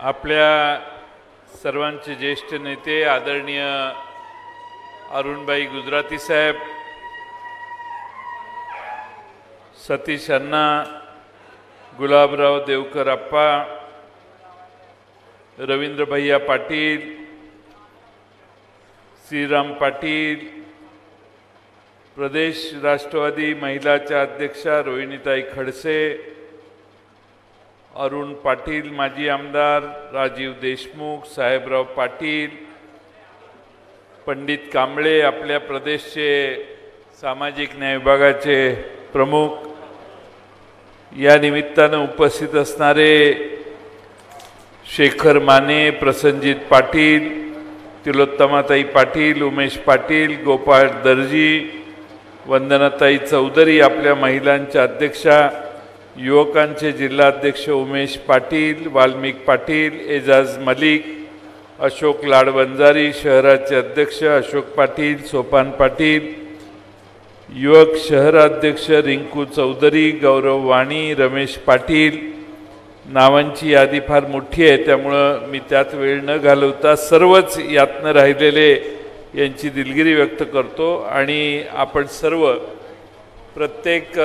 आपल्या सर्वांचे ज्येष्ठ नेते आदरणीय अरुणभाई गुजराती साहेब, सतीश अण्णा, गुलाबराव देवकर अप्पा, रवींद्र भैया पाटील, श्रीराम पाटील, प्रदेश राष्ट्रवादी महिलाच्या अध्यक्षा रोहिणीताई खडसे, अरुण पाटील माजी आमदार, राजीव देशमुख, साहेबराव पाटील, पंडित कांबळे आपल्या प्रदेशचे सामाजिक न्याय विभागाचे प्रमुख, या निमित्ताने उपस्थित असणारे शेखर माने, प्रसंजित पाटील, तिलोत्तमाताई पाटील, उमेश पाटील, गोपाळ दर्जी, वंदनाताई चौधरी आपल्या महिलांच्या अध्यक्षा, युवकांचे जिल्हाध्यक्ष उमेश पाटील, वाल्मिक पाटील, एजाज मलिक, अशोक लाडवंजारी, शहराचे अध्यक्ष अशोक पाटील, सोपान पाटील, युवक शहराध्यक्ष रिंकू चौधरी, गौरव वाणी, रमेश पाटील, नावांची यादी फार मोठी आहे त्यामुळं मी त्यात वेळ न घालवता सर्वच यातनं राहिलेले यांची दिलगिरी व्यक्त करतो आणि आपण सर्व प्रत्येक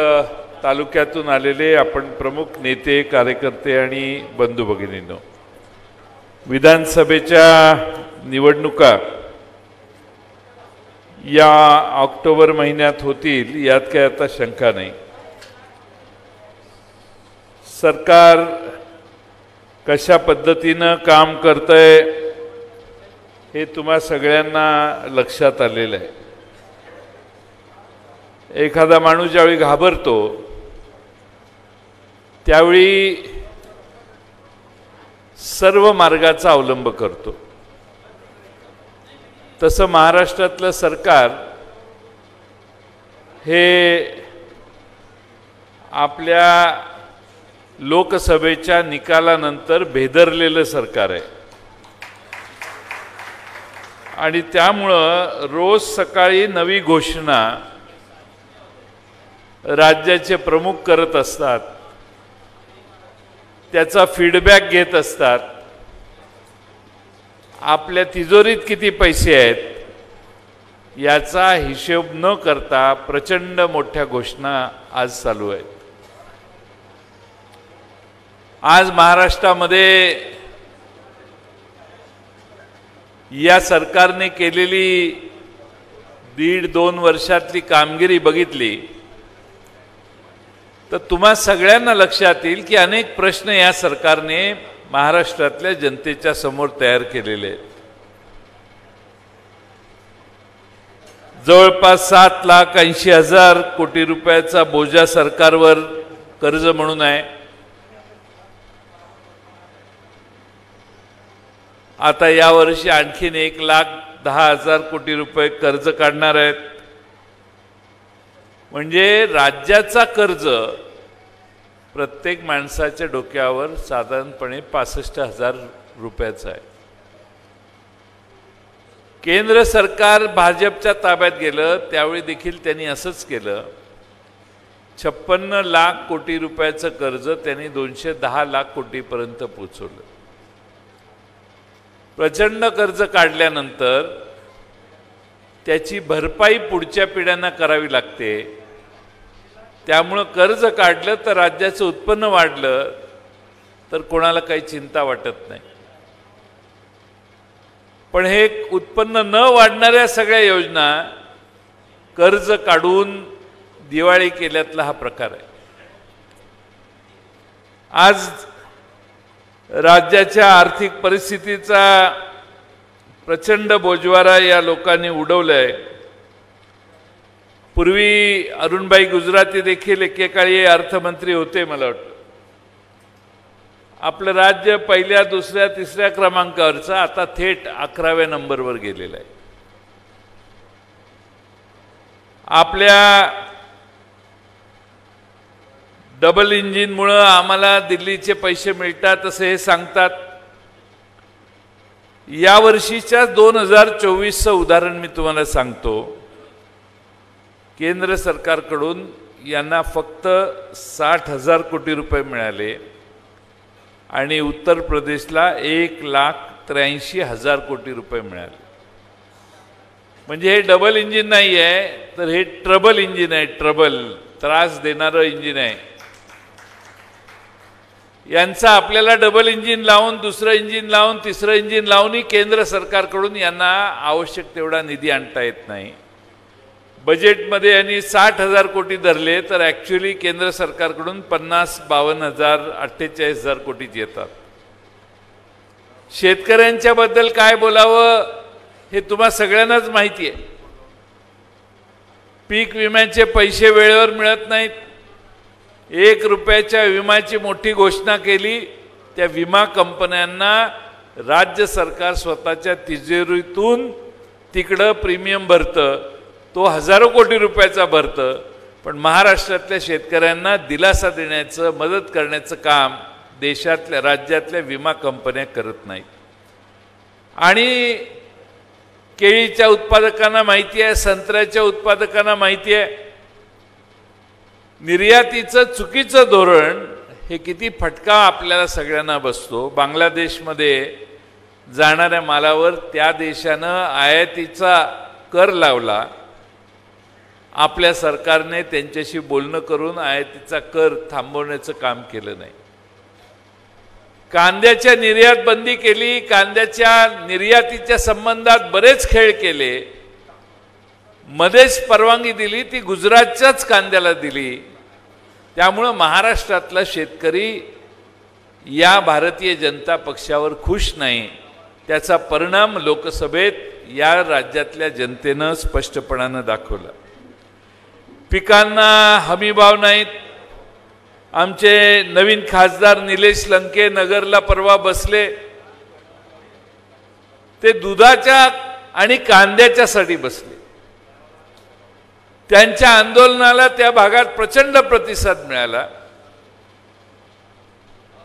तालुक्यातून आलेले आपण प्रमुख नेते, कार्यकर्ते आणि बंधू भगिनींनो, विधानसभेच्या निवडणुका या ऑक्टोबर महिन्यात होतील यात काही आता शंका नाही। सरकार कशा पद्धतीनं काम करतंय हे तुम्हा सगळ्यांना लक्षात आलेलं आहे। एखादा माणूस ज्यावेळी घाबरतो त्यावेळी सर्व मार्गाचा अवलंब करतो। तसं महाराष्ट्रातलं सरकार हे आपल्या लोकसभेच्या निकालानंतर भेदरलेलं सरकार आहे आणि त्यामुळं रोज सकाळी नवी घोषणा राज्याचे प्रमुख करत असतात, त्याचा फीडबॅक घेत असतात। आपल्या तिजोरीत किती पैसे आहेत याचा हिशोब न करता प्रचंड मोठ्या घोषणा आज चालू आहेत। आज महाराष्ट्रामध्ये या सरकारने केलेली 1.5-2 वर्षातली कामगिरी बघितली तर तुम्हा सगळ्यांना लक्षात येईल की अनेक प्रश्न या सरकारने महाराष्ट्रातल्या जनतेच्या समोर तयार केलेले आहेत। जवळपास 7,80,000 कोटी रुपयाचा बोजा सरकारवर कर्ज म्हणून आहे। आता यावर्षी आणखीन 1,10,000 कोटी रुपये कर्ज काढणार आहेत। म्हणजे राज्याचा कर्ज प्रत्येक माणसाच्या डोक्यावर साधारणपणे 65,000 रुपयाचा आहे। केंद्र सरकार भाजपच्या ताब्यात गेलं त्यावेळी देखील त्यांनी असंच केलं। 56 लाख कोटी रुपयाचं कर्ज त्यांनी 210 लाख कोटीपर्यंत पोहोचवलं। प्रचंड कर्ज काढल्यानंतर त्याची भरपाई पुढच्या पिढ्यांना करावी लागते। त्यामुळे कर्ज काढलं तर राज्याचं उत्पन्न वाढलं तर कोणाला काही चिंता वाटत नाही। पण हे उत्पन्न न वाढणाऱ्या सगळ्या योजना कर्ज काढून दिवाळी केल्यातला हा प्रकार आहे। आज राज्याच्या आर्थिक परिस्थितीचा प्रचंड बोजवारा या लोकांनी उडवलाय। पूर्वी अरुणभाई गुजराती देखील एकेकाळी अर्थमंत्री होते। मला वाटतं आपलं राज्य पहिल्या, दुसऱ्या, तिसऱ्या क्रमांकावरचं आता थेट 11व्या नंबरवर गेलेलं आहे। आपल्या डबल इंजिनमुळे आम्हाला दिल्लीचे पैसे मिळतात असे हे सांगतात। या वर्षीच्या 2024चं उदाहरण मी तुम्हाला सांगतो। केंद्र सरकारकडून यांना फक्त 60,000 कोटी रुपये मिळाले आणि उत्तर प्रदेशला 1,83,000 कोटी रुपये मिळाले. म्हणजे हे डबल इंजिन नाही आहे, तर हे ट्रबल इंजिन आहे. ट्रबल, त्रास देणारं इंजिन आहे. यांचा आपल्याला डबल इंजिन लावून, दुसरं इंजिन लावून, तिसरं इंजिन लावूनही केंद्र सरकारकडून यांना आवश्यक तेवढा निधी आणता येत नाही. बजेटमध्ये यांनी 60,000 कोटी धरले, तर ॲक्च्युली केंद्र सरकारकडून 50, 52,000, 48,000 कोटीच येतात. शेतकऱ्यांच्या बद्दल काय बोलावं हे तुम्हा सगळ्यांनाच माहिती आहे. पीक विम्याचे पैसे वेळेवर मिळत नाहीत. 1 रुपयाच्या विम्याची मोठी घोषणा केली. त्या विमा कंपन्यांना राज्य सरकार स्वतःच्या तिजोरीतून तिकडं प्रीमियम भरतं, तो हजारो कोटी रुपयाचा भरतं. पण महाराष्ट्रातल्या शेतकऱ्यांना दिलासा देण्याचं, मदत करण्याचं काम देशातल्या, राज्यातल्या विमा कंपन्या करत नाहीत. आणि केळीच्या उत्पादकांना माहिती आहे, संत्र्याच्या उत्पादकांना माहिती आहे, निर्यातीचं चुकीचं धोरण हे किती फटका आपल्याला सगळ्यांना बसतो. बांगलादेशमध्ये जाणाऱ्या मालावर त्या देशानं आयातीचा कर लावला. आपल्या सरकारने त्यांच्याशी बोलणं करून आयातीचा कर थांबवण्याचं काम केलं नाही. कांद्याच्या निर्यात बंदी केली. कांद्याच्या निर्यातीच्या संबंधात बरेच खेळ केले. मध्येच परवानगी दिली, ती गुजरातच्याच कांद्याला दिली. त्यामुळं महाराष्ट्रातला शेतकरी या भारतीय जनता पक्षावर खुश नाही. त्याचा परिणाम लोकसभेत या राज्यातल्या जनतेनं स्पष्टपणानं दाखवला. पिकांना हमीभाव नाहीत. आमचे नवीन खासदार निलेश लंके नगरला परवा बसले. ते दुधाच्या आणि कांद्याच्यासाठी बसले. त्यांच्या आंदोलनाला त्या भागात प्रचंड प्रतिसाद मिळाला.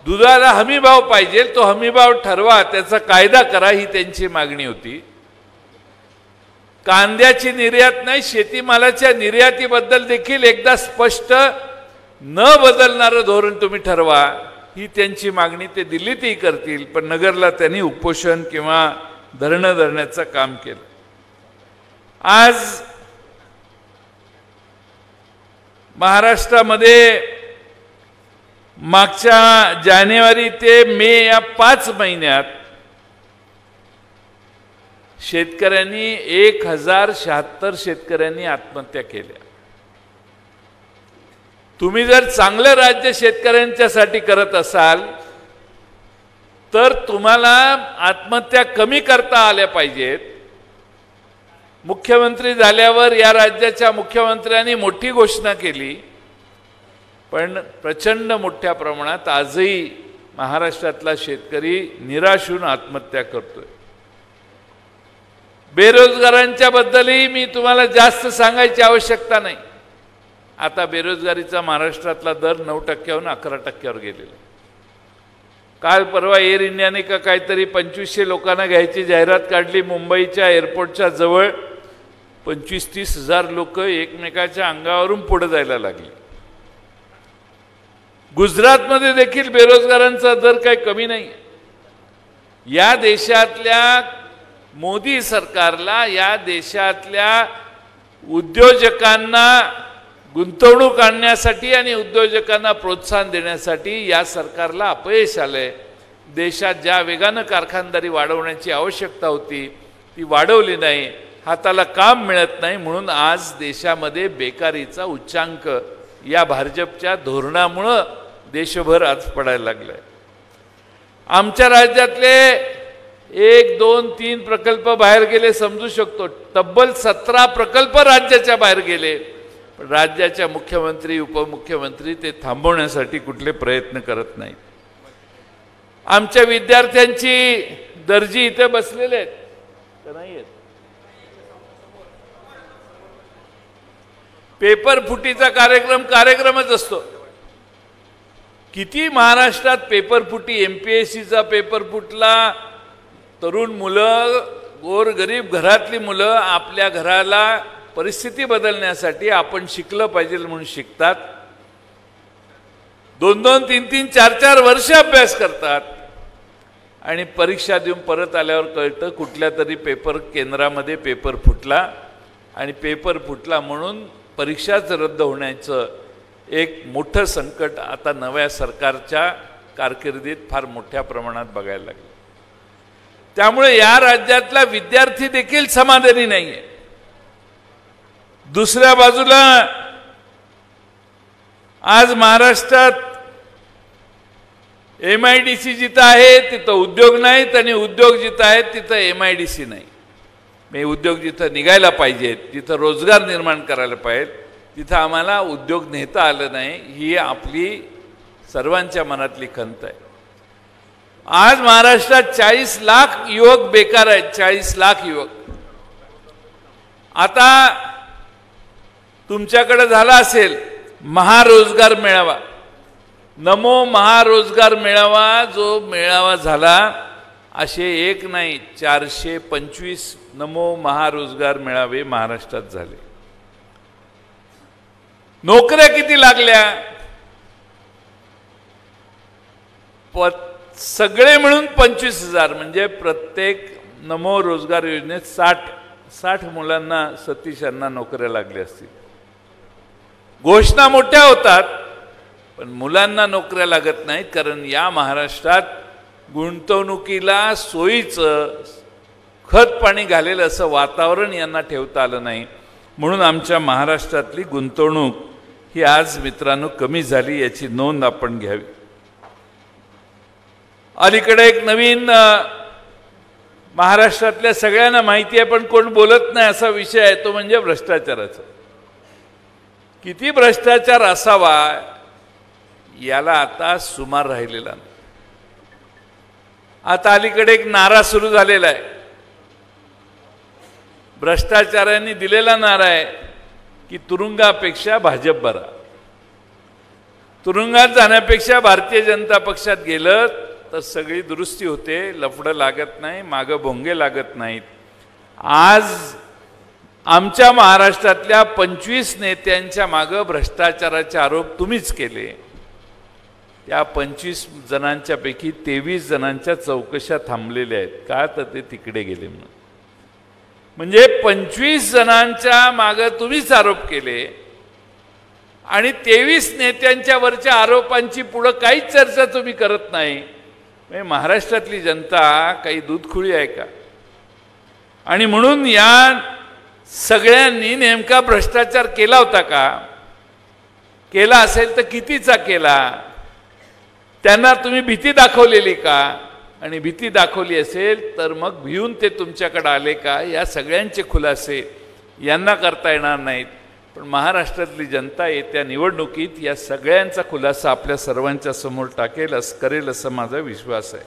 दुधाला हमीभाव पाहिजे, तो हमीभाव ठरवा, त्याचा कायदा करा, ही त्यांची मागणी होती. कांद्याची निर्यात नाही, शेतीमालाच्या निर्यातीबद्दल देखील एकदा स्पष्ट न बदलणारं धोरण तुम्ही ठरवा, ही त्यांची मागणी ते दिल्लीतही करतील. पण नगरला त्यांनी उपोषण किंवा धरणं धरण्याचं काम केलं. आज महाराष्ट्रामध्ये मागच्या जानेवारी ते मे या 5 महिन्यात शेतकऱ्यांनी 1076 शेतकऱ्यांनी आत्महत्या केल्या. तुम्ही जर चांगलं राज्य शेतकऱ्यांच्यासाठी करत असाल तर तुम्हाला आत्महत्या कमी करता आल्या पाहिजेत. मुख्यमंत्री झाल्यावर या राज्याच्या मुख्यमंत्र्यांनी मोठी घोषणा केली, पण प्रचंड मोठ्या प्रमाणात आजही महाराष्ट्रातला शेतकरी निराश होऊन आत्महत्या करतोय. बेरोजगारांच्या बद्दलही मी तुम्हाला जास्त सांगायची आवश्यकता नाही. आता बेरोजगारीचा महाराष्ट्रातला दर 9% 11% गेलेला. काल परवा एअर इंडियाने का काहीतरी 2500 लोकांना घ्यायची जाहिरात काढली. मुंबईच्या एअरपोर्टच्या जवळ 25-30 हजार लोक एकमेकाच्या अंगावरून पुढे जायला लागले. गुजरातमध्ये देखील बेरोजगारांचा दर काही कमी नाही. या देशातल्या मोदी सरकारला, या देशातल्या उद्योजकांना गुंतवणूक आणण्यासाठी आणि उद्योजकांना प्रोत्साहन देण्यासाठी या सरकारला अपयश आलंय. देशात ज्या वेगानं कारखानदारी वाढवण्याची आवश्यकता होती ती वाढवली नाही. हाताला काम मिळत नाही, म्हणून आज देशामध्ये बेकारीचा उच्चांक या भाजपच्या धोरणामुळं देशभर आज पडायला लागलाय. आमच्या राज्यातले 1, 2, 3 प्रकल्प बाहेर गेले समजू शकतो. तब्बल 17 प्रकल्प राज्याच्या बाहेर गेले. पण राज्याच्या मुख्यमंत्री, उपमुख्यमंत्री ते थांबवण्यासाठी कुठले प्रयत्न करत नाहीत. आमच्या विद्यार्थ्यांची दर्जी इथे बसलेले आहेत का नाही आहेत? पेपर फुटीचा कार्यक्रमच असतो. किती महाराष्ट्रात पेपर फुटी, MPSCचा पेपर फुटला. तरुण मुलं, गोरगरीब घरातली मुलं आपल्या घराला परिस्थिती बदलण्यासाठी आपण शिकलं पाहिजे म्हणून शिकतात. 2-2, 3-3, 4-4 वर्ष अभ्यास करतात आणि परीक्षा देऊन परत आल्यावर कळतं कुठल्या तरी पेपर केंद्रामध्ये पेपर फुटला आणि पेपर फुटला म्हणून परीक्षाच रद्द होण्याचं एक मोठं संकट आता नव्या सरकारच्या कारकिर्दीत फार मोठ्या प्रमाणात बघायला लागले। त्यामुळे या राज्यातला विद्यार्थी देखील समाधानी नाहीये। दुसऱ्या बाजूला आज महाराष्ट्रात MIDC जिथं आहे तिथं उद्योग नाहीत आणि उद्योग जिथं आहेत तिथं MIDC नाही। मी उद्योग जिथं निघायला पाहिजेत, जिथं रोजगार निर्माण करायला पाहिजे, तिथं आम्हाला उद्योग नेता आलं नाही, ही आपली सर्वांच्या मनातली खंत आहे। आज महाराष्ट्रात 40 लाख युवक बेकार आहेत, 40 लाख युवक। आता तुमच्याकडे झाला असेल महारोजगार मेळावा, नमो महारोजगार मेळावा, जो मेळावा झाला असे एक नाही 425 नमो महारोजगार मेळावे महाराष्ट्रात झाले। नोकऱ्या किती लागल्या? सगळे मिळून 25,000, म्हणजे प्रत्येक नमो रोजगार योजनेत 60 मुलांना, सतीश यांना नोकऱ्या लागल्या असतील। घोषणा मोठ्या होतात पण मुलांना नोकऱ्या लागत नाहीत, कारण या महाराष्ट्रात गुंतवणुकीला सोयीचं खत पाणी घालेल असं वातावरण यांना ठेवता आलं नाही। म्हणून आमच्या महाराष्ट्रातली गुंतवणूक ही आज मित्रांनो कमी झाली, याची नोंद आपण घ्यावी। अलीकडे एक नवीन महाराष्ट्रातल्या सगळ्यांना माहिती आहे पण कोण बोलत नाही असा विषय आहे, तो म्हणजे भ्रष्टाचाराचा। किती भ्रष्टाचार असावा याला आता सुमार राहिलेला नाही। आता अलीकडे एक नारा सुरू झालेला आहे, भ्रष्टाचारांनी दिलेला नारा आहे की तुरुंगापेक्षा भाजप बरा। तुरुंगात जाण्यापेक्षा भारतीय जनता पक्षात गेलं तर सगळी दुरुस्ती होते, लफडं लागत नाही, मागं भोंगे लागत नाहीत। आज आमच्या महाराष्ट्रातल्या 25 नेत्यांच्या मागं भ्रष्टाचाराचे आरोप तुम्हीच केले। त्या 25 जणांच्या पैकी 23 जणांच्या चौकशा थांबलेल्या आहेत, का तर ते तिकडे गेले म्हणून। म्हणजे 25 जणांच्या मागं तुम्हीच आरोप केले आणि 23 नेत्यांच्या वरच्या आरोपांची पुढे काहीच चर्चा तुम्ही करत नाही। म्हणजे महाराष्ट्रातली जनता काही दूधखुळी आहे का? आणि म्हणून या सगळ्यांनी नेमका भ्रष्टाचार केला होता का? केला असेल तर कितीचा केला? त्यांना तुम्ही भीती दाखवलेली का? आणि भीती दाखवली असेल तर मग भिवून ते तुमच्याकडे आले का? या सगळ्यांचे खुलासे यांना करता येणार नाहीत, पण महाराष्ट्रातली जनता येत्या निवडणुकीत या सगळ्यांचा खुलासा आपल्या सर्वांच्या समोर करेल असं माझा विश्वास आहे।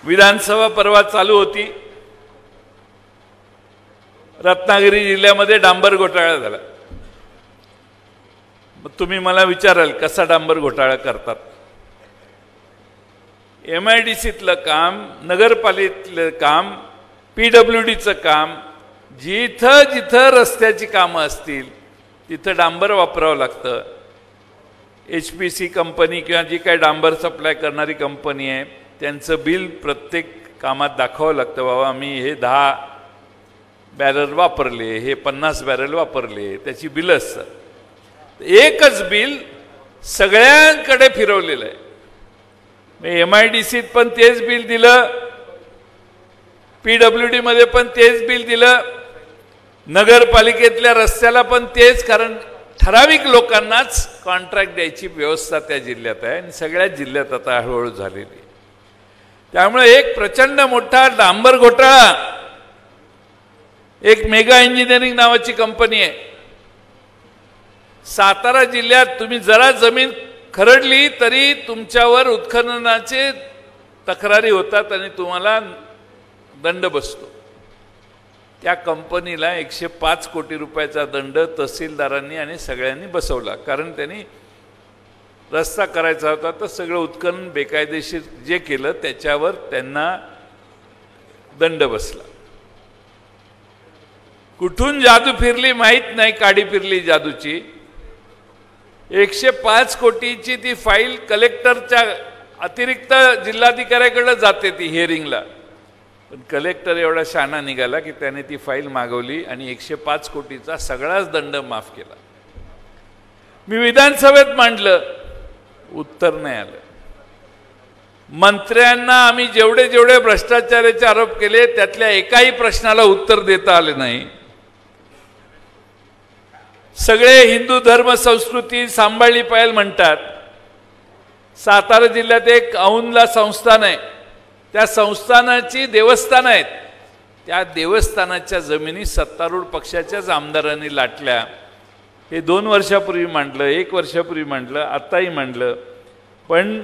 विधानसभा परवा चालू होती, रत्नागिरी जिल्ह्यामध्ये डांबर घोटाळा झाला। मग तुम्ही मला विचाराल कसा डांबर घोटाळा करतात? MIDCतलं काम, नगरपालिकेतलं काम, PWDचं काम, जिथं जिथं रस्त्याची कामं असतील तिथं डांबर वापरावं लागतं। HPC कंपनी किंवा जी काही डांबर सप्लाय करणारी कंपनी आहे त्यांचं बिल प्रत्येक कामात दाखवावं लागतं। बाबा मी हे 10 बॅरल वापरले, हे 50 बॅरल वापरले, त्याची बिल असतात। एकच बिल सगळ्यांकडे फिरवलेलं आहे। MIDCत पण तेच बिल दिलं, PWD मध्ये पण तेच बिल दिलं, नगरपालिकेतल्या रस्त्याला पण तेच, कारण ठराविक लोकांनाच कॉन्ट्रॅक्ट द्यायची व्यवस्था त्या जिल्ह्यात आहे आणि सगळ्याच जिल्ह्यात आता हळूहळू झालेली। त्यामुळे एक प्रचंड मोठा डांबर घोटाळा, एक मेगा इंजिनिअरिंग नावाची कंपनी आहे सातारा जिल्ह्यात, तुम्ही जरा जमीन खरडली तरी तुमच्यावर उत्खननाचे तक्रारी होतात आणि तुम्हाला दंड बसतो। त्या कंपनीला 105 कोटी रुपयाचा दंड तहसीलदारांनी आणि सगळ्यांनी बसवला, कारण त्यांनी रस्ता करायचा होता तर सगळं उत्खनन बेकायदेशीर जे केलं त्याच्यावर त्यांना दंड बसला। कुठून जादू फिरली माहीत नाही, काडी फिरली जादूची। 105 कोटीची ती फाईल कलेक्टरच्या अतिरिक्त जिल्हाधिकाऱ्याकडे जाते ती हिअरिंगला, पण कलेक्टर एवढा शहाणा निघाला की त्याने ती फाईल मागवली आणि 105 कोटीचा सगळाच दंड माफ केला. मी विधानसभेत मांडलं, उत्तर नाही आलं. मंत्र्यांना आम्ही जेवढे जेवढे भ्रष्टाचाराचे आरोप केले त्यातल्या एकाही प्रश्नाला उत्तर देता आले नाही. सगळे हिंदू धर्म संस्कृती सांभाळली पाहिजे म्हणतात. सातारा जिल्ह्यात एक औंधला संस्थान आहे, त्या संस्थानाची देवस्थान आहेत. त्या देवस्थानाच्या जमिनी सत्तारूढ पक्षाच्याच आमदारांनी लाटल्या. हे 2 वर्षापूर्वी मांडलं, 1 वर्षापूर्वी मांडलं, आत्ताही मांडलं, पण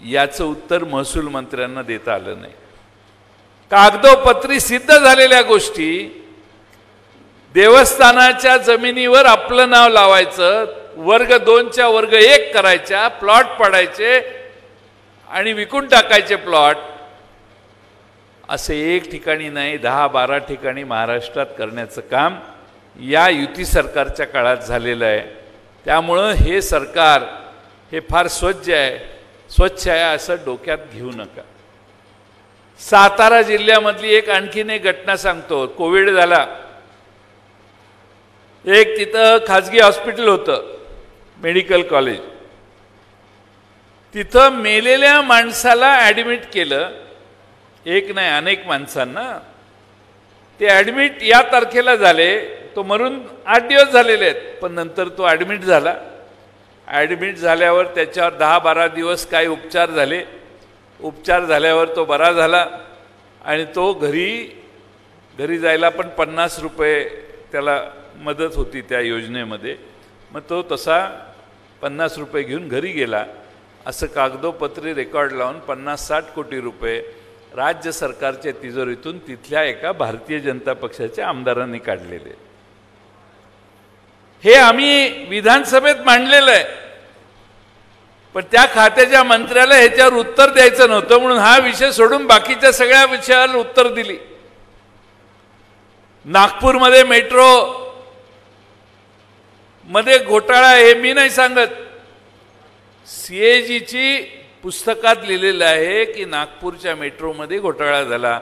याचं उत्तर महसूल मंत्र्यांना देता आलं नाही. कागदोपत्री सिद्ध झालेल्या गोष्टी, देवस्थानाच्या जमिनीवर आपलं नाव लावायचं, वर्ग 2च्या वर्ग 1 करायच्या, प्लॉट पाडायचे आणि विकून टाकायचे प्लॉट, असे एक ठिकाणी नाही 10-12 ठिकाणी महाराष्ट्रात करण्याचं काम या युती सरकारच्या काळात झालेलं आहे. त्यामुळं हे सरकार हे फार स्वच्छ आहे असं डोक्यात घेऊ नका. सातारा जिल्ह्यामधली एक आणखीन एक घटना सांगतो. कोविड झाला, एक तिथं खाजगी हॉस्पिटल होतं, मेडिकल कॉलेज. तिथं मेलेल्या माणसाला ॲडमिट केलं, एक नाही अनेक माणसांना. ते ॲडमिट या तारखेला झाले, तो मरून 8 दिवस झालेले आहेत, पण नंतर तो ॲडमिट झाला. ॲडमिट झाल्यावर त्याच्यावर 10-12 दिवस काही उपचार झाले. उपचार झाल्यावर तो बरा झाला आणि तो घरी जायला पण 50 रुपये त्याला मदत होती त्या योजनेमध्ये. मग तो तसा 50 रुपये घेऊन घरी गेला. असं कागदोपत्री रेकॉर्ड लावून 50-60 कोटी रुपये राज्य सरकारच्या तिजोरीतून तिथल्या एका भारतीय जनता पक्षाच्या आमदारांनी काढलेले. हे आम्ही विधानसभेत मांडलेलं आहे, पण त्या खात्याच्या मंत्र्याला ह्याच्यावर उत्तर द्यायचं नव्हतं, म्हणून हा विषय सोडून बाकीच्या सगळ्या विषयावर उत्तर दिली. नागपूरमध्ये मेट्रो मध्ये घोटाळा हे मी नाही सांगत, CAGची पुस्तकात लिहिलेलं आहे की नागपूरच्या मेट्रोमध्ये घोटाळा झाला.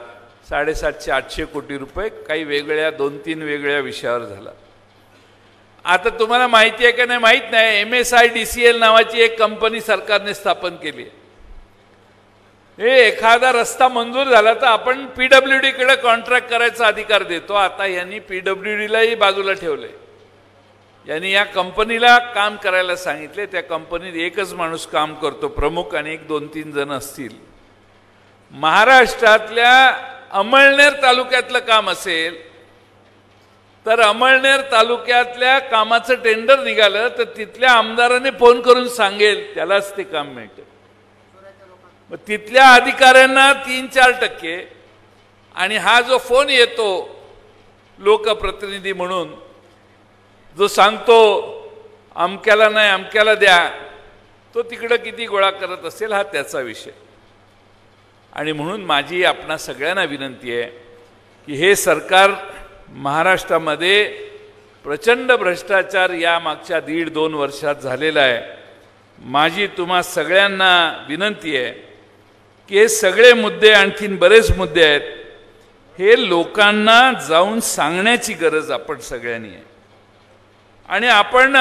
750-800 कोटी रुपये काही वेगळ्या 2-3 वेगळ्या विषयावर झाला. आता तुम्हाला माहिती आहे का नाही माहीत नाही, MSIDCL नावाची एक कंपनी सरकारने स्थापन केली आहे. हे एखादा रस्ता मंजूर झाला तर आपण PWD कडे कॉन्ट्रॅक्ट करायचा अधिकार देतो. आता यांनी PWDलाही बाजूला ठेवले. यांनी या कंपनीला काम करायला सांगितले. त्या कंपनीत एकच माणूस काम करतो, प्रमुख आणि 1-2-3 जण असतील. महाराष्ट्रातल्या अमळनेर तालुक्यातलं काम असेल तर अमळनेर तालुक्यातल्या कामाचं टेंडर निघालं तर तिथल्या आमदाराने फोन करून सांगेल त्यालाच ते काम मिळतं. मग तिथल्या अधिकाऱ्यांना 3-4% आणि हा जो फोन येतो लोकप्रतिनिधी म्हणून जो सांगतो अमक्याला नाही अमक्याला द्या, तो तिकडं किती गोळा करत असेल हा त्याचा विषय. आणि म्हणून माझी आपणा सगळ्यांना विनंती आहे की हे सरकार महाराष्ट्रामध्ये प्रचंड भ्रष्टाचार या मागच्या 1.5-2 वर्षात झालेला आहे. माझी तुम्हा सगळ्यांना विनंती आहे की हे सगळे मुद्दे, आणखीन बरेच मुद्दे आहेत, हे लोकांना जाऊन सांगण्याची गरज आपण सगळ्यांनी आहे. आणि आपण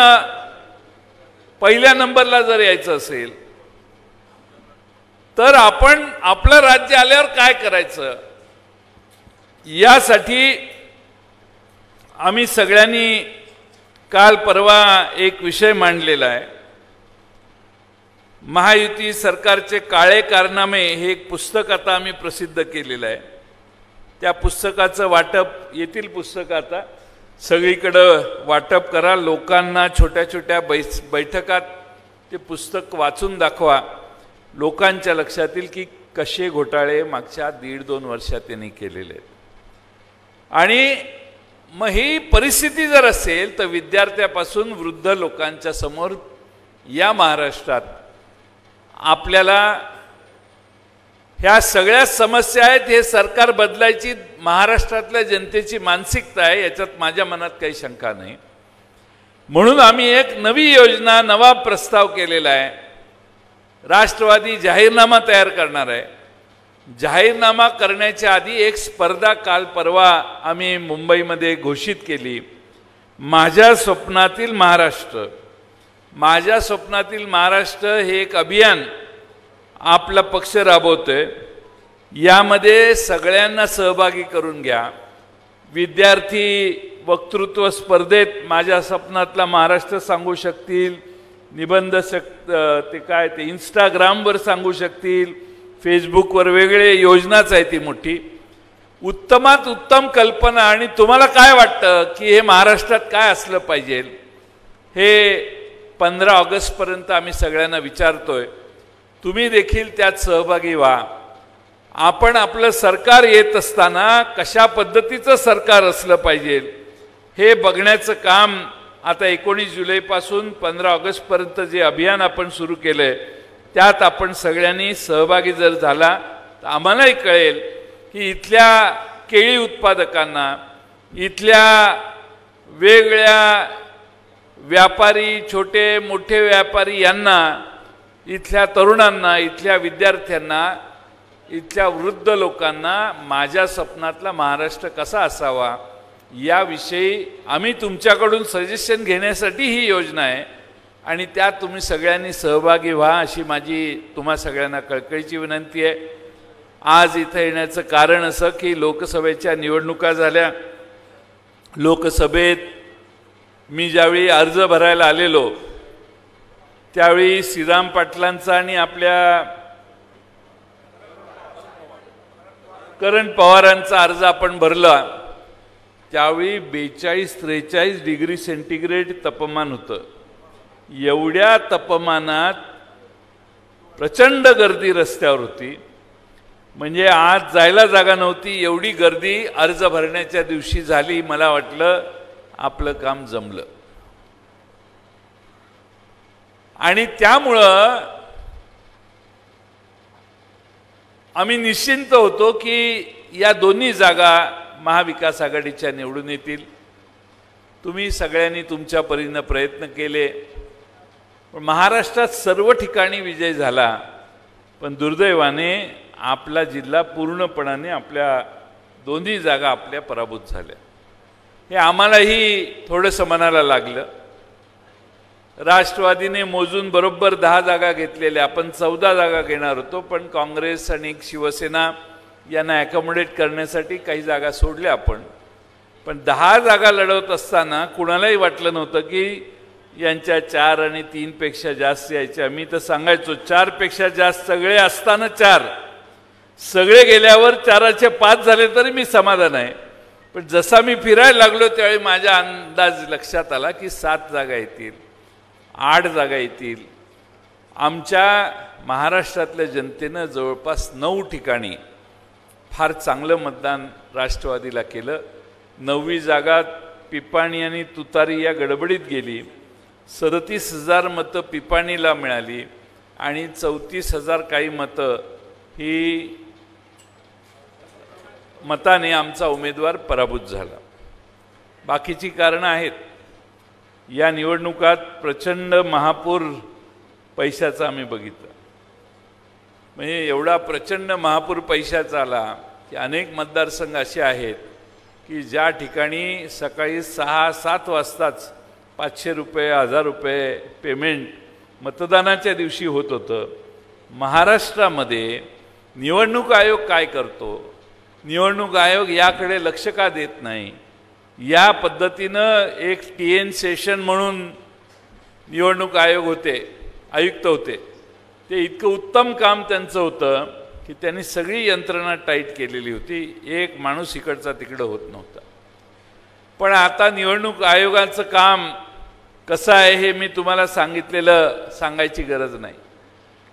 पहिल्या नंबरला जर यायचं असेल तर आपण आपलं राज्य आल्यावर काय करायचं यासाठी आम्ही सगळ्यांनी काल परवा एक विषय मांडलेला आहे. महायुती सरकारचे काळे कारनामे हे एक पुस्तक आता आम्ही प्रसिद्ध केलेलं आहे. त्या पुस्तकाचं वाटप, येथील पुस्तक आता सगळीकडं वाटप करा. लोकांना छोट्या छोट्या बैठकात ते पुस्तक वाचून दाखवा. लोकांच्या लक्षात येईल की कसे घोटाळे मागच्या 1.5-2 वर्षात त्यांनी केलेले आहेत. आणि मग ही परिस्थिती जर असेल तर विद्यार्थ्यापासून वृद्ध लोकांच्या समोर या महाराष्ट्रात आपल्याला ह्या सगळ्या समस्या आहेत. हे सरकार बदलायची महाराष्ट्रातल्या जनतेची मानसिकता आहे, याच्यात माझ्या मनात काही शंका नाही. म्हणून आम्ही एक नवी योजना, नवा प्रस्ताव केलेला आहे. राष्ट्रवादी जाहीरनामा तयार करणार आहे. जाहीरनामा करण्याच्या आधी एक स्पर्धा काल परवा आम्ही मुंबईमध्ये घोषित केली. माझ्या स्वप्नातील महाराष्ट्र. माझ्या स्वप्नातील महाराष्ट्र हे एक अभियान आपला पक्ष राबवतोय. यामध्ये सगळ्यांना सहभागी करून घ्या. विद्यार्थी वक्तृत्व स्पर्धेत माझ्या स्वप्नातला महाराष्ट्र सांगू शकतील, निबंध ते इंस्टाग्रामवर सांगू शकतील, फेसबुकवर वेगळे योजनाच आहे ती मोठी. उत्तमात उत्तम कल्पना आणि तुम्हाला काय वाटतं की हे महाराष्ट्रात काय असलं पाहिजे हे 15 ऑगस्टपर्यंत आम्ही सगळ्यांना विचारतोय. तुम्ही देखील त्यात सहभागी व्हा. आपण आपलं सरकार येत असताना कशा पद्धतीचं सरकार असलं पाहिजे हे बघण्याचं काम आता 19 जुलैपासून 15 ऑगस्टपर्यंत जे अभियान आपण सुरू केलंय त्यात आपण सगळ्यांनी सहभागी जर झाला तर आम्हालाही कळेल की इथल्या केळी उत्पादकांना, इथल्या वेगळ्या व्यापारी, छोटे मोठे व्यापारी यांना, इथल्या तरुणांना, इथल्या विद्यार्थ्यांना, इथल्या वृद्ध लोकांना माझ्या स्वप्नातला महाराष्ट्र कसा असावा याविषयी आम्ही तुमच्याकडून सजेशन घेण्यासाठी ही योजना आहे आणि त्यात तुम्ही सगळ्यांनी सहभागी व्हा अशी माझी तुम्हा सगळ्यांना कळकळीची विनंती आहे. आज इथं येण्याचं कारण असं की लोकसभेच्या निवडणुका झाल्या. लोकसभेत मी ज्यावेळी अर्ज भरायला आलेलो त्यावेळी श्रीराम पाटलांचा आणि आपल्या करण पवारांचा अर्ज आपण भरला. त्यावेळी 42-43 डिग्री सेंटीग्रेड तापमान होतं. एवढ्या तापमानात प्रचंड गर्दी रस्त्यावर होती. म्हणजे आज जायला जागा नव्हती एवढी गर्दी अर्ज भरण्याच्या दिवशी झाली. मला वाटलं आपलं काम जमलं. आणि त्यामुळं आम्ही निश्चिंत होतो की या दोन्ही जागा महाविकास आघाडीच्या निवडून येतील. तुम्ही सगळ्यांनी तुमच्या परीने प्रयत्न केले पण महाराष्ट्रात सर्व ठिकाणी विजय झाला. पण दुर्दैवाने आपला जिल्हा पूर्णपणाने आपल्या दोन्ही जागा आपल्या पराभूत झाल्या. हे आम्हालाही थोडंसं मनाला लागलं. राष्ट्रवादीने मोजून बरोबर 10 जागा घेतलेल्या. आपण 14 जागा घेणार होतो पण काँग्रेस आणि शिवसेना यांना ॲकोमोडेट करण्यासाठी काही जागा सोडल्या आपण. पण 10 जागा लढवत असताना कुणालाही वाटलं नव्हतं की यांच्या 4 आणि 3 पेक्षा जास्त यायच्या. मी तर सांगायचो 4 पेक्षा जास्त सगळे असताना 4, सगळे गेल्यावर 4चे 5 झाले तरी मी समाधान आहे. पण जसा मी फिरायला लागलो त्यावेळी माझा अंदाज लक्षात आला की 7 जागा येतील, 8 जागा येतील. आमच्या महाराष्ट्रातल्या जनतेनं जवळपास 9 ठिकाणी फार चांगलं मतदान राष्ट्रवादीला केलं. 9वी जागा पिपाणी आणि तुतारी या गडबडीत गेली. 37,000 मतं पिपाणीला मिळाली आणि 34,000 काही मतं ही मताने आमचा उमेदवार पराभूत झाला. बाकीची कारणं आहेत. या निवडणुकात प्रचंड महापूर पैशाचा आम्ही बघितलं. म्हणजे एवढा प्रचंड महापूर पैशाचा आला की अनेक मतदारसंघ असे आहेत की ज्या ठिकाणी सकाळी 6-7 वाजताच 500 रुपये, 1000 रुपये पेमेंट मतदानाच्या दिवशी होत होतं. महाराष्ट्रामध्ये निवडणूक आयोग काय करतो? निवडणूक आयोग याकडे लक्ष का देत नाही? या पद्धतीनं एक TN सेशन म्हणून निवडणूक आयोग होते, आयुक्त होते. ते इतकं उत्तम काम त्यांचं होतं की त्यांनी सगळी यंत्रणा टाईट केलेली होती. एक माणूस इकडचा तिकडं होत नव्हता. पण आता निवडणूक आयोगाचं काम कसं आहे हे मी तुम्हाला सांगायची गरज नाही.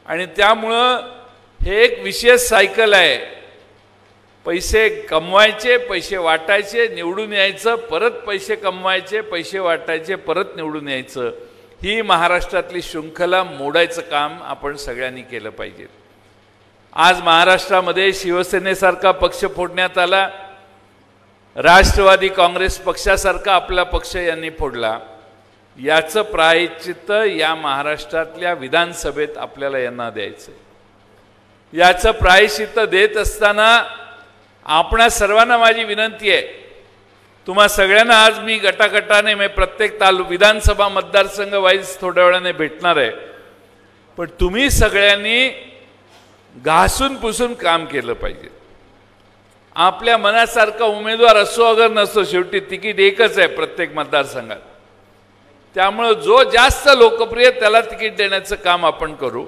आणि त्यामुळं हे एक विशेष सायकल आहे. पैसे कमवायचे, पैसे वाटायचे, निवडून यायचं, परत पैसे कमवायचे, पैसे वाटायचे, परत निवडून यायचं. ही महाराष्ट्रातली शृंखला मोडायचं काम आपण सगळ्यांनी केलं पाहिजे. आज महाराष्ट्रामध्ये शिवसेनेसारखा पक्ष फोडण्यात आला. राष्ट्रवादी काँग्रेस पक्षासारखा आपला पक्ष यांनी फोडला. याचं प्रायश्चित्त या महाराष्ट्रातल्या विधानसभेत आपल्याला यांना द्यायचं. याचं प्रायश्चित्त देत असताना आपणा सर्वांना माझी विनंती आहे, तुम्हा सगळ्यांना आज मी गटागटाने प्रत्येक विधानसभा मतदारसंघ वाईज थोड्या वेळाने भेटणार आहे, पण तुम्ही सगळ्यांनी घासून पुसून काम केलं पाहिजे. आपल्या मनासारखा उमेदवार असो अगर नसो, शेवटी तिकीट एकच आहे प्रत्येक मतदारसंघात. त्यामुळे जो जास्त लोकप्रिय त्याला तिकीट देण्याचं काम आपण करू,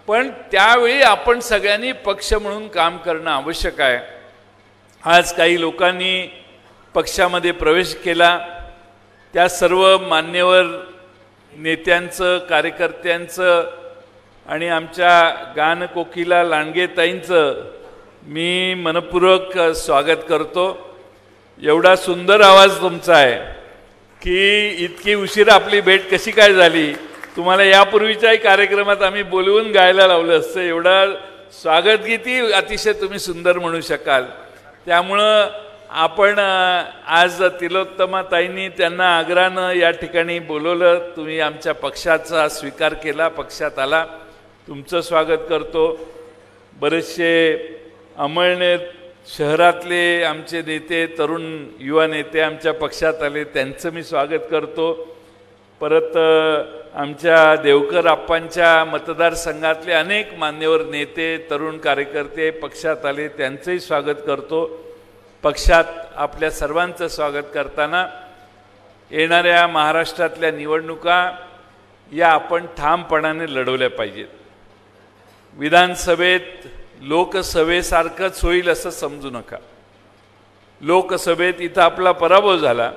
पण त्यावेळी आपण सगळ्यांनी पक्ष म्हणून काम करणं आवश्यक आहे. आज काही लोकांनी पक्षामध्ये प्रवेश केला, त्या सर्व मान्यवर नेत्यांचं, कार्यकर्त्यांचं आणि आमच्या गानकोकिला लांडगेताईंचं मी मनपूर्वक स्वागत करतो. एवढा सुंदर आवाज तुमचा आहे की इतकी उशीर आपली भेट कशी काय झाली. तुम्हाला यापूर्वीच्याही कार्यक्रमात आम्ही बोलवून गायला लावलं असतं. एवढा स्वागत गीती अतिशय तुम्ही सुंदर म्हणू शकाल. त्यामुळं आपण आज तिलोत्तमाताईंनी त्यांना आग्रहानं या ठिकाणी बोलवलं, तुम्ही आमच्या पक्षाचा स्वीकार केला, पक्षात आला, तुमचं स्वागत करतो. बरेचसे अमळनेर शहरातले आमचे नेते, तरुण युवा नेते आमच्या पक्षात आले, त्यांचं मी स्वागत करतो. परत आमच्या देवकर आप्पांच्या मतदारसंघातले अनेक मान्यवर नेते, तरुण कार्यकर्ते पक्षात आले, त्यांचंही स्वागत करतो. पक्षात आपल्या सर्वांचं स्वागत करताना येणाऱ्या महाराष्ट्रातल्या निवडणुका या आपण ठामपणाने लढवल्या पाहिजेत. विधानसभेत लोकसभेसारखंच होईल असं समजू नका. लोकसभेत इथं आपला पराभव झाला,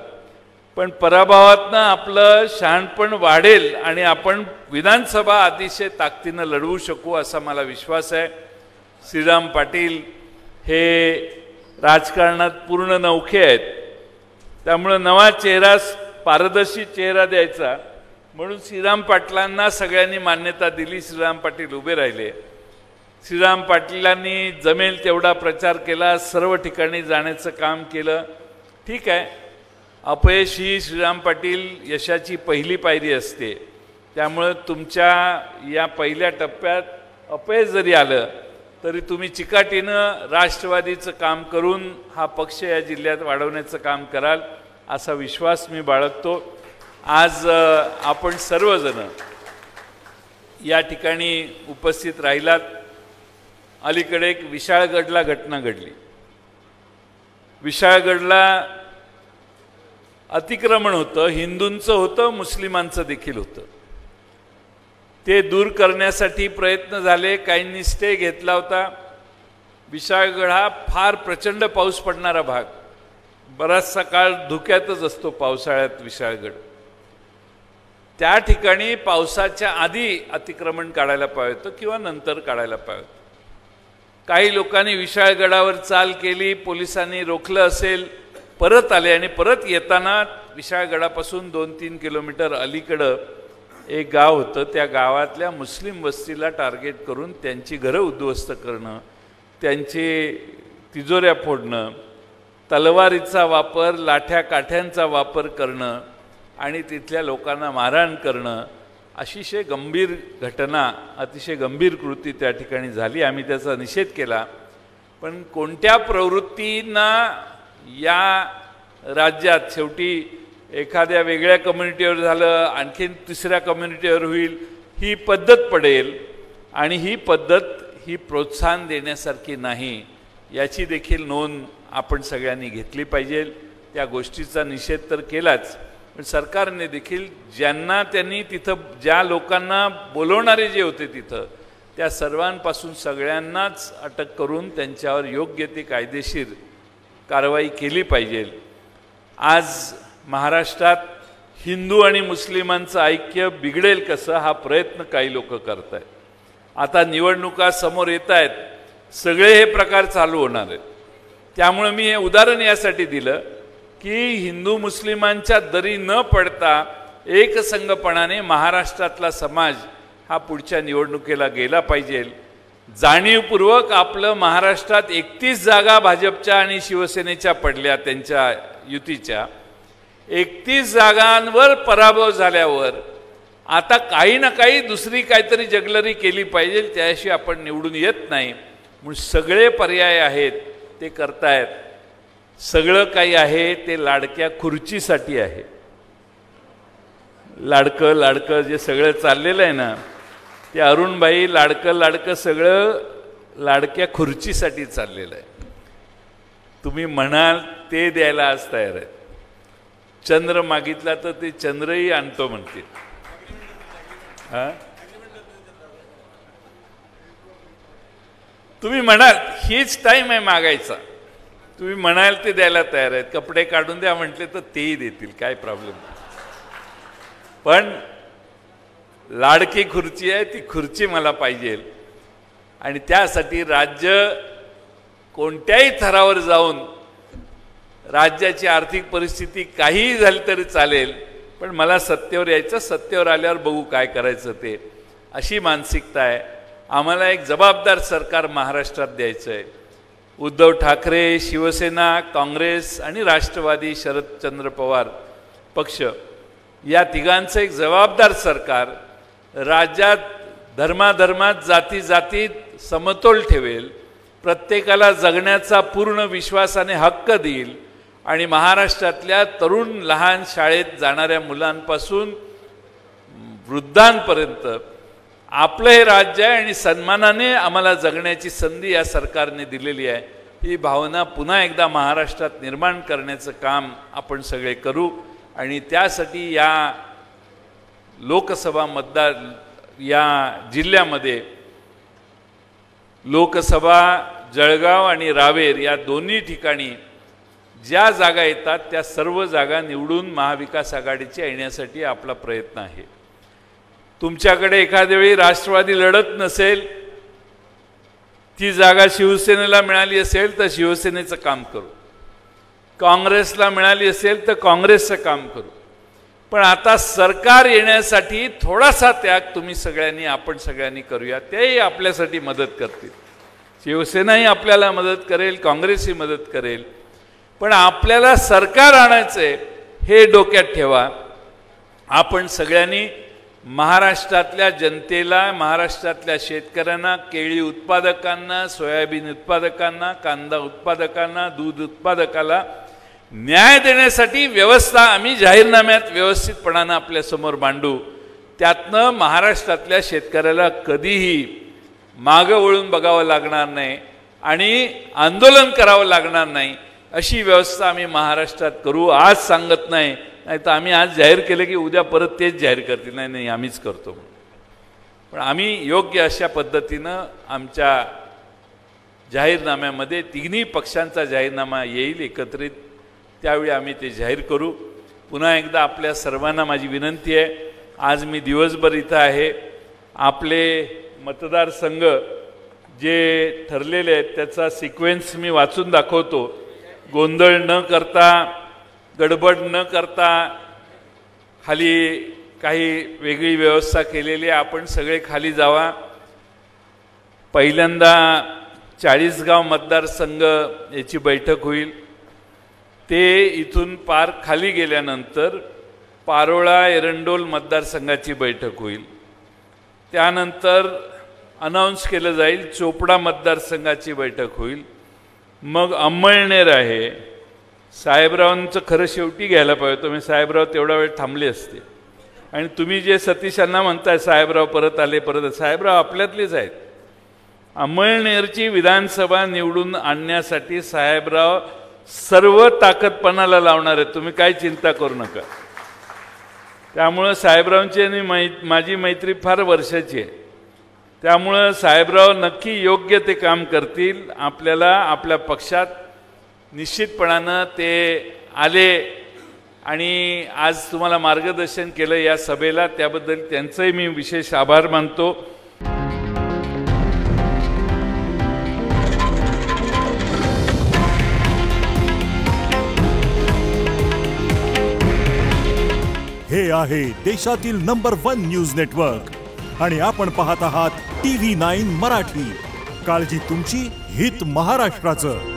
पण पराभवातनं आपलं शहाणपण वाढेल आणि आपण विधानसभा अतिशय ताकदीनं लढवू शकू असा मला विश्वास आहे. श्रीराम पाटील हे राजकारणात पूर्ण नवखे आहेत, त्यामुळं नवा चेहरा, पारदर्शी चेहरा द्यायचा म्हणून श्रीराम पाटलांना सगळ्यांनी मान्यता दिली. श्रीराम पाटील उभे राहिले. श्रीराम पाटलांनी जमेल तेवढा प्रचार केला, सर्व ठिकाणी जाण्याचं काम केलं. ठीक आहे, अपयश ही श्रीराम पाटील यशाची पहिली पायरी असते. त्यामुळं तुमच्या या पहिल्या टप्प्यात अपयश जरी आलं तरी तुम्ही चिकाटीनं राष्ट्रवादीचं काम करून हा पक्ष या जिल्ह्यात वाढवण्याचं काम कराल असा विश्वास मी बाळगतो. आज आपण सर्वजण या ठिकाणी उपस्थित राहिलात. अलीकडे एक विशाळगडला घटना घडली. विशाळगडला अतिक्रमण होतं, हिंदूंचं होतं, मुस्लिमांचं देखील होतं. ते दूर करण्यासाठी प्रयत्न झाले, काहींनी स्टे घेतला होता. विशाळगड हा फार प्रचंड पाऊस पडणारा भाग, बराचसा काळ धुक्यातच असतो पावसाळ्यात विशाळगड. त्या ठिकाणी पावसाच्या आधी अतिक्रमण काढायला पाहिजे होतं किंवा नंतर काढायला पाहिजे होतं. काही लोकांनी विशाळगडावर चाल केली, पोलिसांनी रोखलं असेल, परत आले आणि परत येताना विशाळगडापासून 2-3 किलोमीटर अलीकडं एक गाव होतं, त्या गावातल्या मुस्लिम वस्तीला टार्गेट करून त्यांची घरं उद्ध्वस्त करणं, त्यांचे तिजोऱ्या फोडणं, तलवारीचा वापर, लाठ्या काठ्यांचा वापर करणं आणि तिथल्या लोकांना मारहाण करणं, अतिशय गंभीर घटना, अतिशय गंभीर कृती त्या ठिकाणी झाली. आम्ही त्याचा निषेध केला. पण कोणत्या प्रवृत्तींना या राज्यात शेवटी एखाद्या वेगळ्या कम्युनिटीवर झालं, आणखीन तिसऱ्या कम्युनिटीवर होईल, ही पद्धत पडेल आणि ही पद्धत ही प्रोत्साहन देण्यासारखी नाही, याची देखील नोंद आपण सगळ्यांनी घेतली पाहिजे. त्या गोष्टीचा निषेध तर केलाच, पण सरकारने देखील ज्यांना त्यांनी तिथं, ज्या लोकांना बोलवणारे जे होते तिथं, त्या सर्वांपासून सगळ्यांनाच अटक करून त्यांच्यावर योग्य ती कायदेशीर कारवाई केली पाहिजे. आज महाराष्ट्रात हिंदू आणि मुस्लिमांचं ऐक्य बिघडेल कसं हा प्रयत्न काही लोक करत आहेत. आता निवडणुका समोर येत आहेत, सगळे हे प्रकार चालू होणार आहेत. त्यामुळे मी हे उदाहरण यासाठी दिलं की हिंदू मुस्लिमांच्या दरी न पडता एकसंघपणाने महाराष्ट्रातला समाज हा पुढच्या निवडणुकीला गेला पाहिजे. जाणीवपूर्वक आपलं महाराष्ट्रात 31 जागा भाजपच्या आणि शिवसेनेच्या पडल्या, त्यांच्या युतीच्या. 31 जागांवर पराभव झाल्यावर आता काही ना काही दुसरी काहीतरी जगलरी केली पाहिजे, त्याशिवाय आपण निवडून येत नाही. म्हणून सगळे पर्याय आहेत ते करतायत. सगळं काही आहे ते लाडक्या खुर्चीसाठी आहे. लाडकं लाडकं जे सगळं चाललेलं आहे ना, ते अरुणबाई लाडकं लाडकं सगळं लाडक्या खुर्चीसाठी चाललेलं आहे. तुम्ही म्हणाल ते द्यायला आज तयार आहेत. चंद्र मागितला तर ते चंद्रही आणतो म्हणतील. तुम्ही म्हणाल हीच टाइम आहे मागायचा, तुम्ही म्हणाल ते द्यायला तयार आहेत. कपडे काढून द्या म्हटले तर तेही देतील, काय प्रॉब्लेम नाही. पण लाडकी खुर्ची आहे, ती खुर्ची मला पाहिजे. आणि त्यासाठी राज्य कोणत्याही थरावर जाऊन राज्याची आर्थिक परिस्थिती काहीही झाली तरी चालेल, पण मला सत्तेवर यायचं, सत्तेवर आल्यावर बघू काय करायचं ते, अशी मानसिकता आहे. आम्हाला एक जबाबदार सरकार महाराष्ट्रात द्यायचं आहे. उद्धव ठाकरे, शिवसेना, काँग्रेस आणि राष्ट्रवादी शरदचंद्र पवार पक्ष या तिघांचं एक जबाबदार सरकार राज्यात धर्माधर्मात जाती जातीत समतोल ठेवेल, प्रत्येकाला जगण्याचा पूर्ण विश्वासाने हक्क देईल आणि महाराष्ट्रातल्या तरुण लहान शाळेत जाणाऱ्या मुलांपासून वृद्धांपर्यंत आपलं हे राज्य आहे आणि सन्मानाने आम्हाला जगण्याची संधी या सरकारने दिलेली आहे. ही भावना पुन्हा एकदा महाराष्ट्रात निर्माण करण्याचं काम आपण सगळे करू. आणि त्यासाठी या लोकसभा मतदार या जिल्ह्यामध्ये लोकसभा जळगाव आणि रावेर या दोन्ही ठिकाणी ज्या जागा येतात त्या सर्व जागा निवडून महाविकास आघाडीची येण्यासाठी आपला प्रयत्न आहे. तुमच्याकडे एखाद्या वेळी राष्ट्रवादी लढत नसेल, ती जागा शिवसेनेला मिळाली असेल तर शिवसेनेचं काम करू, काँग्रेसला मिळाली असेल तर काँग्रेसचं काम करू. पण आता सरकार येण्यासाठी थोडासा त्याग तुम्ही सगळ्यांनी आपण सगळ्यांनी करूया, तेही आपल्यासाठी मदत करतील. शिवसेनाही आपल्याला मदत करेल, काँग्रेसही मदत करेल. पण आपल्याला सरकार आणायचंय हे डोक्यात ठेवा. आपण सगळ्यांनी महाराष्ट्रातल्या जनतेला, महाराष्ट्रातल्या शेतकऱ्यांना, केळी उत्पादकांना, सोयाबीन उत्पादकांना, कांदा उत्पादकांना, दूध उत्पादकाला न्याय देण्यासाठी व्यवस्था आम्ही जाहीरनाम्यात व्यवस्थितपणानं आपल्यासमोर मांडू. त्यातनं महाराष्ट्रातल्या शेतकऱ्याला कधीही मागं वळून बघावं लागणार नाही आणि आंदोलन करावं लागणार नाही, अशी व्यवस्था आम्ही महाराष्ट्रात करू. आज सांगत नाही, नाही तर आम्ही आज जाहीर केलं की उद्या परत तेच जाहीर करतील, नाही नाही आम्हीच करतो. पण आम्ही योग्य अशा पद्धतीनं आमच्या जाहीरनाम्यामध्ये तिन्ही पक्षांचा जाहीरनामा येईल एकत्रित, त्यावेळी आम्ही ते जाहीर करू. पुन्हा एकदा आपल्या सर्वांना माझी विनंती आहे, आज मी दिवसभर इथं आहे. आपले मतदारसंघ जे ठरलेले आहेत त्याचा सिक्वेन्स मी वाचून दाखवतो. गोंधळ न करता, गडबड न करता, खाली काही वेगळी व्यवस्था केलेली आहे. आपण सगळे खाली जावा. पहिल्यांदा 40गाव मतदारसंघ याची बैठक होईल. ते इथून पार खाली गेल्यानंतर पारोळा एरंडोल मतदारसंघाची बैठक होईल. त्यानंतर अनाऊन्स केलं जाईल चोपडा मतदारसंघाची बैठक होईल. मग अंमळनेर आहे. साहेबरावांचं खरं शेवटी घ्यायला पाहिजे, तुम्ही साहेबराव तेवढा वेळ थांबले असते. आणि तुम्ही जे सतीशांना म्हणताय साहेबराव परत आले, परत, साहेबराव आपल्यातलेच आहेत. अंमळनेरची विधानसभा निवडून आणण्यासाठी साहेबराव सर्व ताकदपणाला लावणार आहेत, तुम्ही काय चिंता करू नका. त्यामुळं साहेबरावांची आणि माझी मैत्री फार वर्षाची आहे. त्यामुळं साहेबराव नक्की योग्य ते काम करतील. आपल्याला आपल्या पक्षात निश्चितपणानं ते आले आणि आज तुम्हाला मार्गदर्शन केलं या सभेला, त्याबद्दल त्यांचंही मी विशेष आभार मानतो. हे आहे देशातील नंबर 1 न्यूज नेटवर्क आणि आपण पाहत आहात TV9 मराठी. काळजी तुमची, हित महाराष्ट्राचं.